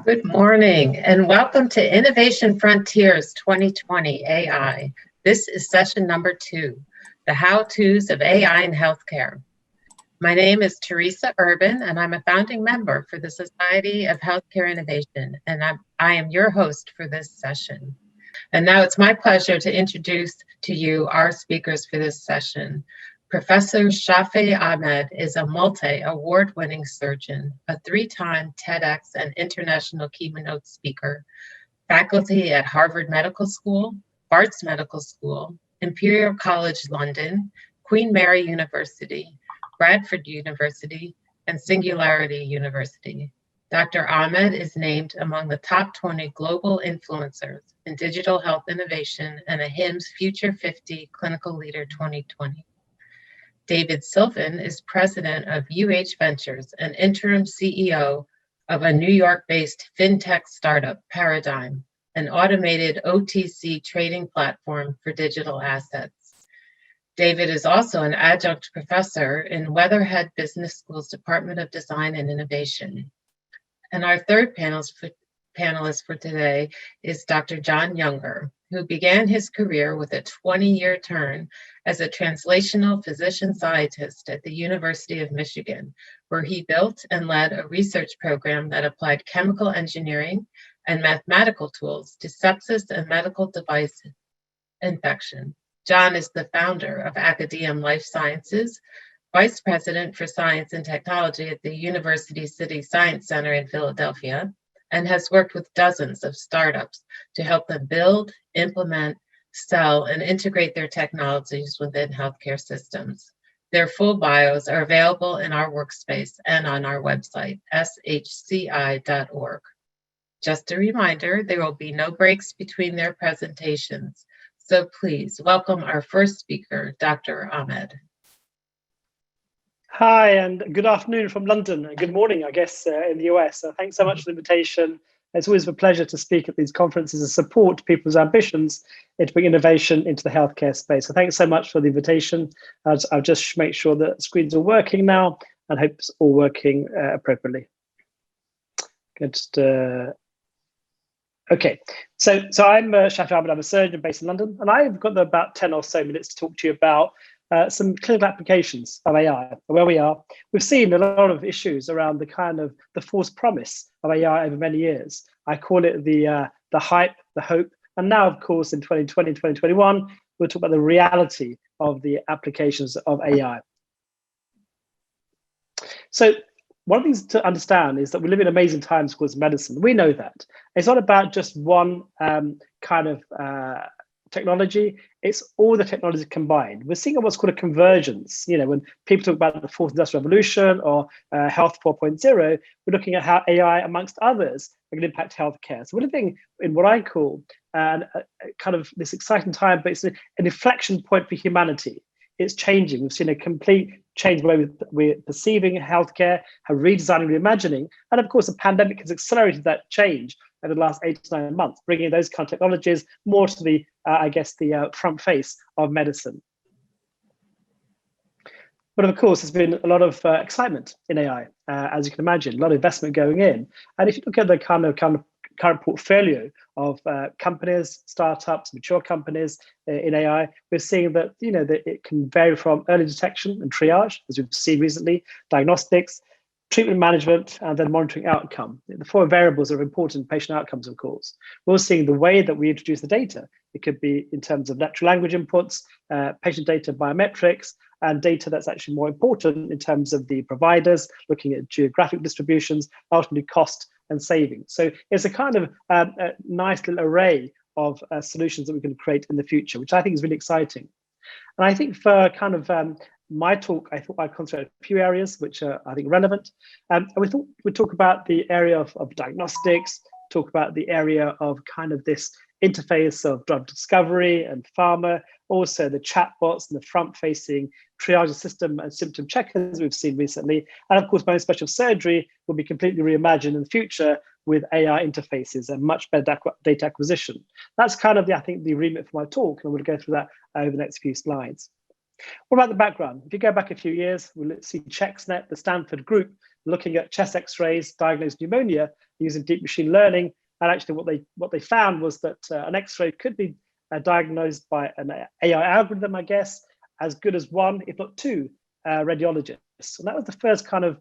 Good morning and welcome to Innovation Frontiers 2020 AI. This is session number 2, the how-tos of AI in healthcare. My name is Teresa Urban and I'm a founding member for the Society of Healthcare Innovation, and I am your host for this session. And now it's my pleasure to introduce to you our speakers for this session. Professor Shafee Ahmed is a multi-award-winning surgeon, a 3-time TEDx and international keynote speaker, faculty at Harvard Medical School, Barts Medical School, Imperial College London, Queen Mary University, Bradford University, and Singularity University. Dr. Ahmed is named among the top 20 global influencers in digital health innovation and a HIMSS Future 50 Clinical Leader 2020. David Sylvan is president of UH Ventures and interim CEO of a New York-based fintech startup, Paradigm, an automated OTC trading platform for digital assets. David is also an adjunct professor in Weatherhead Business School's Department of Design and Innovation. And our third panelist for today is Dr. John Younger, who began his career with a 20-year turn as a translational physician scientist at the University of Michigan, where he built and led a research program that applied chemical engineering and mathematical tools to sepsis and medical device infection. John is the founder of Academium Life Sciences, vice president for science and technology at the University City Science Center in Philadelphia, and has worked with dozens of startups to help them build, implement, sell, and integrate their technologies within healthcare systems. Their full bios are available in our workspace and on our website, shci.org. Just a reminder, there will be no breaks between their presentations. So please welcome our first speaker, Dr. Ahmed. Hi, and good afternoon from London. Good morning, I guess, in the US. Thanks so much for the invitation. It's always a pleasure to speak at these conferences and support people's ambitions to bring innovation into the healthcare space. So thanks so much for the invitation. I'll just make sure that screens are working now and hope it's all working appropriately. Okay, so I'm Shafee Ahmed. I'm a surgeon based in London, and I've got about 10 or so minutes to talk to you about some clinical applications of AI. Where we are, we've seen a lot of issues around the false promise of AI over many years. I call it the hype, the hope, and now, of course, in 2020, 2021, we'll talk about the reality of the applications of AI. So one of the things to understand is that we live in amazing times called medicine. We know that. It's not about just one technology, it's all the technologies combined. We're seeing what's called a convergence. When people talk about the fourth industrial revolution or health 4.0, we're looking at how AI, amongst others, are going to impact healthcare. So we're living in what I call this exciting time, but it's an inflection point for humanity. It's changing. We've seen a complete change in the way we're perceiving healthcare, how redesigning, reimagining, and of course, the pandemic has accelerated that change over the last 8 to 9 months, bringing those kind of technologies more to the, front face of medicine. But of course, there's been a lot of excitement in AI, as you can imagine, a lot of investment going in. And if you look at the kind of current portfolio of companies, startups, mature companies in AI, we're seeing that that it can vary from early detection and triage, as we've seen recently, diagnostics, treatment management, and then monitoring outcome. The 4 variables are important patient outcomes, of course. We're also seeing the way that we introduce the data. It could be in terms of natural language inputs, patient data biometrics, and data that's actually more important in terms of the providers, looking at geographic distributions, ultimately cost and savings. So it's a kind of a nice little array of solutions that we can create in the future, which I think is really exciting. And I think for my talk, I thought I'd concentrate on a few areas which are, I think, relevant. And we thought we'd talk about the area of diagnostics, talk about the area of this interface of drug discovery and pharma, also the chatbots and the front-facing triage system and symptom checkers we've seen recently. And of course, bone special surgery will be completely reimagined in the future with AI interfaces and much better data acquisition. That's I think, the remit for my talk, and I'm going to go through that over the next few slides. What about the background? If you go back a few years, we'll see ChexNet, the Stanford group, looking at chest X-rays, diagnosed pneumonia using deep machine learning. And actually what they found was that an X-ray could be diagnosed by an AI algorithm, I guess, as good as one, if not two, radiologists. And that was the first kind of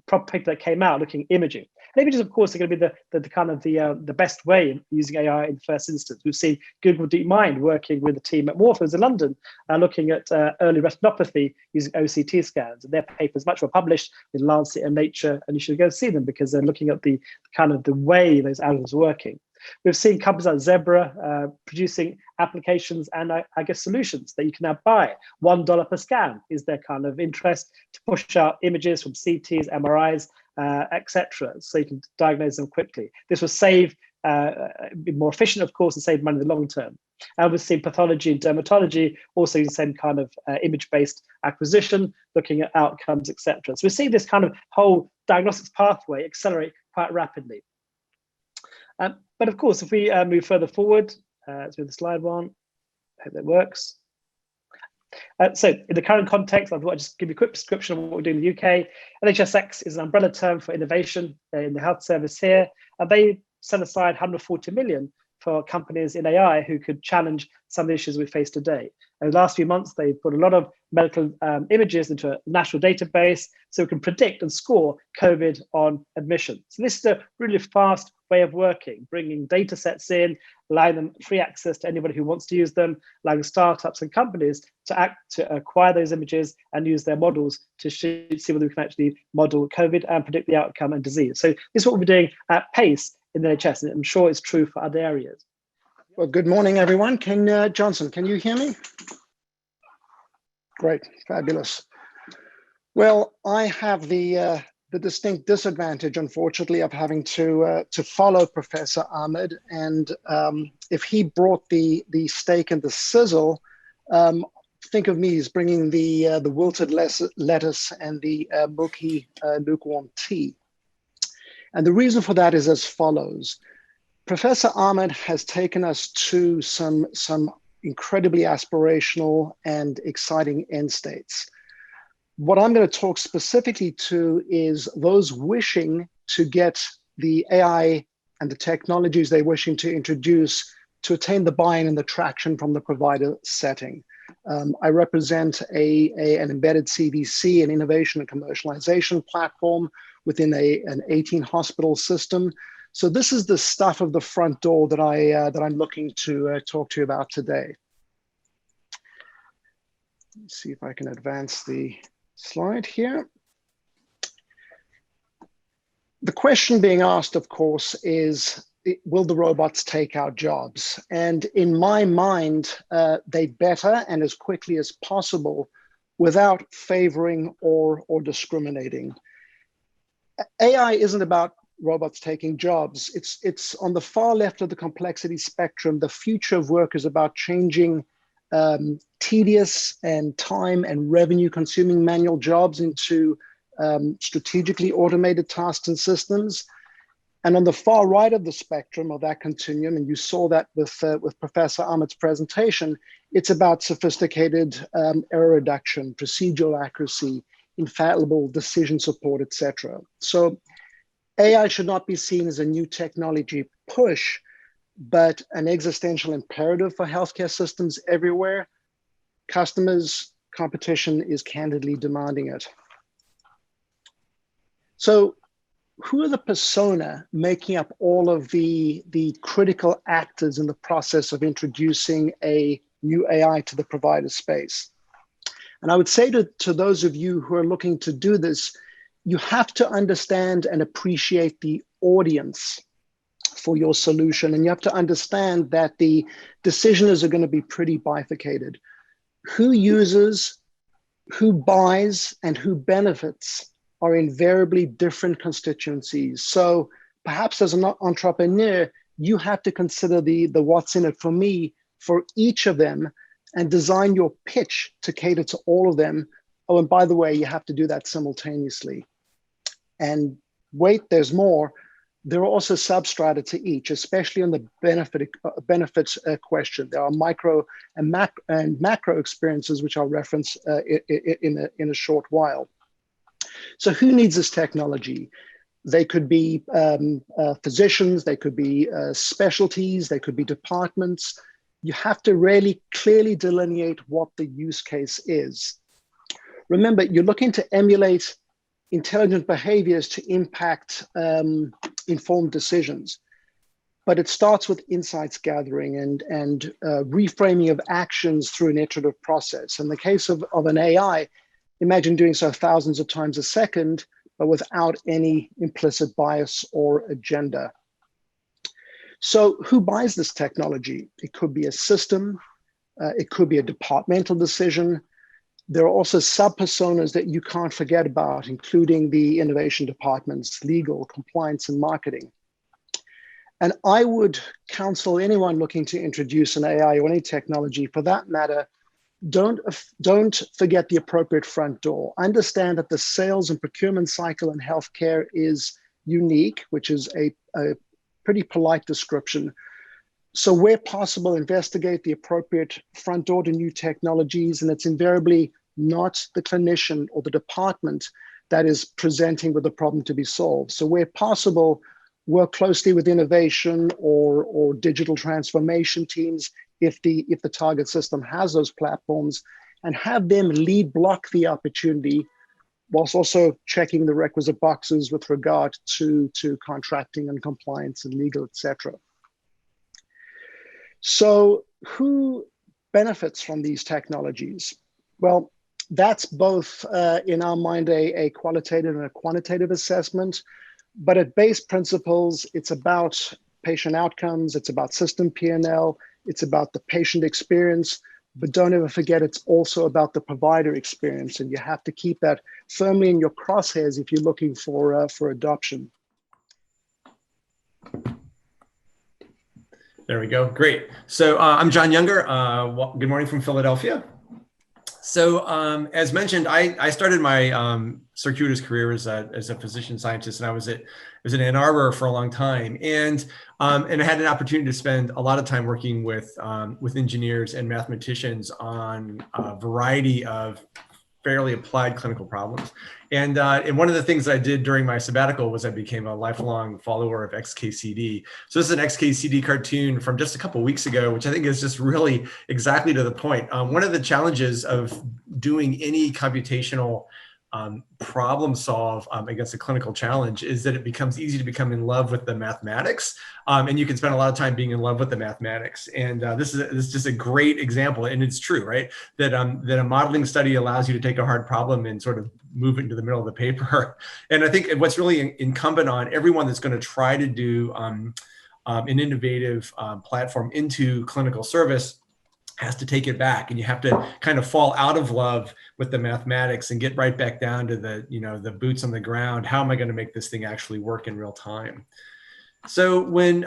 proper paper that came out looking at imaging. And images, of course, are going to be the kind of the best way of using AI in the first instance. We've seen Google DeepMind working with a team at Morphos in London, looking at early retinopathy using OCT scans. And their paper is much more published in Lancet and Nature, and you should go see them because they're looking at the kind of the way those algorithms are working. We've seen companies like Zebra producing applications and I guess solutions that you can now buy. $1 per scan is their kind of interest to push out images from CTs, MRIs, etc. So you can diagnose them quickly. This will save, be more efficient, of course, and save money in the long term. And we've seen pathology and dermatology also using the same kind of image-based acquisition, looking at outcomes, etc. So we're seeing this kind of whole diagnostics pathway accelerate quite rapidly. But of course, if we move further forward, let's move the slide one. I hope that works. So in the current context, I thought I'd just give you a quick description of what we're doing in the UK. NHSX is an umbrella term for innovation in the health service here. And they set aside 140 million for companies in AI who could challenge some of the issues we face today. In the last few months, they put a lot of medical images into a national database so we can predict and score COVID on admission. So this is a really fast way of working, bringing data sets in, allowing them free access to anybody who wants to use them, allowing startups and companies to acquire those images and use their models to see whether we can actually model COVID and predict the outcome and disease. So this is what we're doing at pace in the NHS, and I'm sure it's true for other areas. Well, good morning, everyone. Johnson, can you hear me? Great, fabulous. Well, I have the distinct disadvantage, unfortunately, of having to follow Professor Ahmed. And if he brought the steak and the sizzle, think of me as bringing the wilted lettuce and the milky lukewarm tea. And the reason for that is as follows. Professor Ahmed has taken us to some incredibly aspirational and exciting end states. What I'm going to talk specifically to is those wishing to get the AI and the technologies they're wishing to introduce to attain the buy-in and the traction from the provider setting. I represent an embedded CVC, an innovation and commercialization platform within an 18-hospital system. So this is the stuff of the front door that I'm looking to talk to you about today. Let's see if I can advance the slide here. The question being asked, of course, is, will the robots take our jobs? And in my mind, they better and as quickly as possible without favoring or discriminating. AI isn't about robots taking jobs. It's on the far left of the complexity spectrum. The future of work is about changing tedious and time and revenue consuming manual jobs into strategically automated tasks and systems. And on the far right of the spectrum of that continuum, and you saw that with Professor Ahmed's presentation, it's about sophisticated error reduction, procedural accuracy, infallible decision support, etc. So AI should not be seen as a new technology push, but an existential imperative for healthcare systems everywhere. Customers, competition is candidly demanding it. So who are the persona making up all of the critical actors in the process of introducing a new AI to the provider space? And I would say to those of you who are looking to do this, you have to understand and appreciate the audience for your solution. And you have to understand that the decisioners are going to be pretty bifurcated. Who uses, who buys, and who benefits are invariably different constituencies. So perhaps as an entrepreneur, you have to consider the what's in it for me for each of them and design your pitch to cater to all of them. Oh, and by the way, you have to do that simultaneously. And wait, there's more. There are also substrata to each, especially on the benefits question. There are micro and macro experiences, which I'll reference in a short while. So who needs this technology? They could be physicians, they could be specialties, they could be departments. You have to really clearly delineate what the use case is. Remember, you're looking to emulate intelligent behaviors to impact informed decisions. But it starts with insights gathering and reframing of actions through an iterative process. In the case of an AI, imagine doing so thousands of times a second, but without any implicit bias or agenda. So who buys this technology? It could be a system, it could be a departmental decision. There are also sub-personas that you can't forget about, including the innovation departments, legal, compliance, and marketing. And I would counsel anyone looking to introduce an AI or any technology, for that matter, don't forget the appropriate front door. Understand that the sales and procurement cycle in healthcare is unique, which is a pretty polite description. So where possible, investigate the appropriate front door to new technologies, and it's invariably not the clinician or the department that is presenting with a problem to be solved. So where possible, work closely with innovation or digital transformation teams if the target system has those platforms, and have them lead block the opportunity whilst also checking the requisite boxes with regard to contracting and compliance and legal, etc. So who benefits from these technologies? Well, that's both in our mind a qualitative and a quantitative assessment, but at base principles, it's about patient outcomes, it's about system P&L, it's about the patient experience, but don't ever forget it's also about the provider experience, and you have to keep that firmly in your crosshairs if you're looking for adoption. There we go. Great. So I'm John Younger. Good morning from Philadelphia. So as mentioned, I started my circuitous career as a physician scientist, and I was in Ann Arbor for a long time, and I had an opportunity to spend a lot of time working with engineers and mathematicians on a variety of fairly applied clinical problems. And one of the things I did during my sabbatical was I became a lifelong follower of XKCD. So this is an XKCD cartoon from just a couple of weeks ago, which I think is just really exactly to the point. One of the challenges of doing any computational problem solve against a clinical challenge is that it becomes easy to become in love with the mathematics, and you can spend a lot of time being in love with the mathematics. And this is just a great example, and it's true, right? That a modeling study allows you to take a hard problem and sort of move it into the middle of the paper. And I think what's really incumbent on everyone that's going to try to do an innovative platform into clinical service has to take it back, and you have to kind of fall out of love with the mathematics and get right back down to the boots on the ground. How am I going to make this thing actually work in real time? So when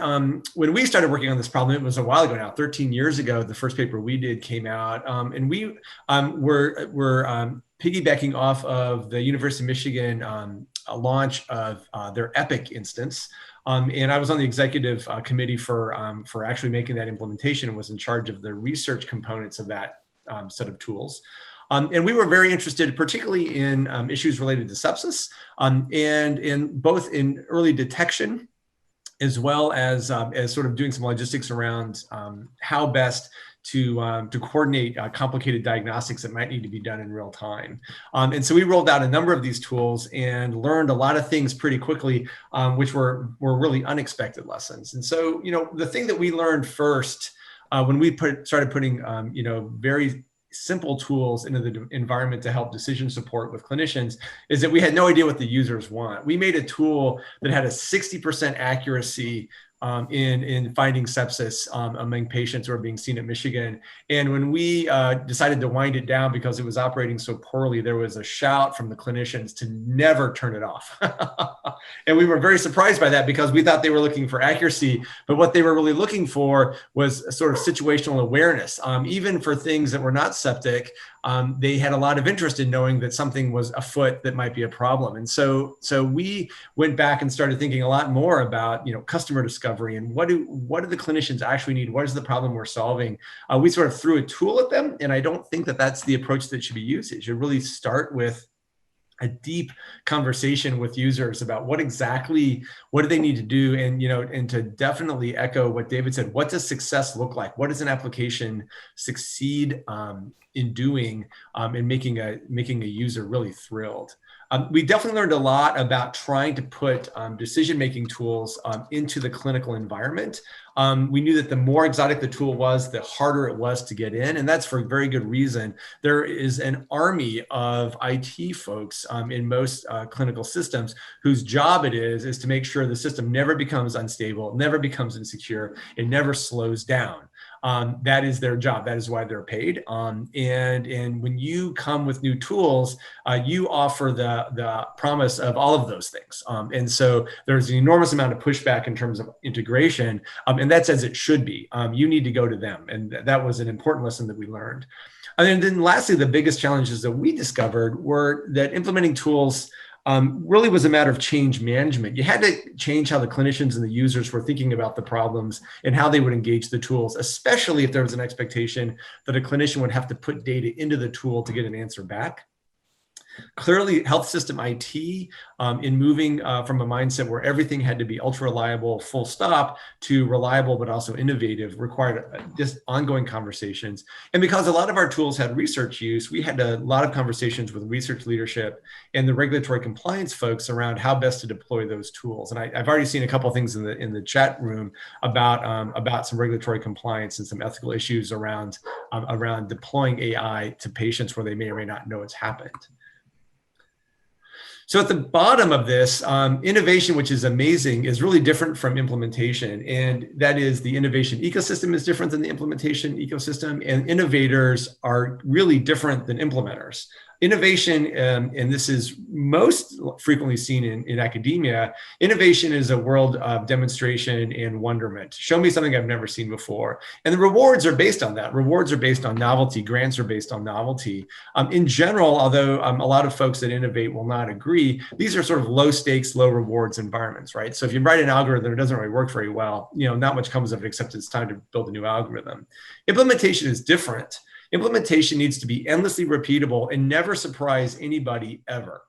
we started working on this problem, it was a while ago now, 13 years ago, the first paper we did came out, and we were piggybacking off of the University of Michigan launch of their EPIC instance. And I was on the executive committee for actually making that implementation and was in charge of the research components of that set of tools. And we were very interested, particularly in issues related to sepsis, and in both in early detection, as well as sort of doing some logistics around how best to coordinate complicated diagnostics that might need to be done in real time. And so we rolled out a number of these tools and learned a lot of things pretty quickly, which were really unexpected lessons. And so, the thing that we learned first when we started putting, very simple tools into the environment to help decision support with clinicians is that we had no idea what the users want. We made a tool that had a 60% accuracy in finding sepsis among patients who are being seen at Michigan. And when we decided to wind it down because it was operating so poorly, there was a shout from the clinicians to never turn it off. And we were very surprised by that because we thought they were looking for accuracy, but what they were really looking for was a sort of situational awareness. Even for things that were not septic, they had a lot of interest in knowing that something was afoot that might be a problem. And so we went back and started thinking a lot more about, customer discovery and what do the clinicians actually need? What is the problem we're solving? We sort of threw a tool at them, and I don't think that that's the approach that should be used. It should really start with a deep conversation with users about what do they need to do, and to definitely echo what David said. What does success look like? What does an application succeed in doing in making a user really thrilled? We definitely learned a lot about trying to put decision-making tools into the clinical environment. We knew that the more exotic the tool was, the harder it was to get in, and that's for a very good reason. There is an army of IT folks in most clinical systems whose job it is to make sure the system never becomes unstable, never becomes insecure, it never slows down. That is their job. That is why they're paid. And when you come with new tools, you offer the promise of all of those things. And so there's an enormous amount of pushback in terms of integration, and that's as it should be. You need to go to them. And that was an important lesson that we learned. And then lastly, the biggest challenges that we discovered were that implementing tools really was a matter of change management. You had to change how the clinicians and the users were thinking about the problems and how they would engage the tools, especially if there was an expectation that a clinician would have to put data into the tool to get an answer back. Clearly, health system IT, in moving from a mindset where everything had to be ultra reliable, full stop, to reliable but also innovative, required just ongoing conversations. And because a lot of our tools had research use, we had a lot of conversations with research leadership and the regulatory compliance folks around how best to deploy those tools. And I've already seen a couple of things in the chat room about some regulatory compliance and some ethical issues around deploying AI to patients where they may or may not know it's happened. So at the bottom of this, innovation, which is amazing, is really different from implementation. And that is, the innovation ecosystem is different than the implementation ecosystem, and innovators are really different than implementers. Innovation, and this is most frequently seen in academia, innovation is a world of demonstration and wonderment. Show me something I've never seen before. And the rewards are based on that. Rewards are based on novelty. Grants are based on novelty. In general, although a lot of folks that innovate will not agree, these are sort of low stakes, low rewards environments, right? So if you write an algorithm, it doesn't really work very well, not much comes of it except it's time to build a new algorithm. Implementation is different. Implementation needs to be endlessly repeatable and never surprise anybody ever.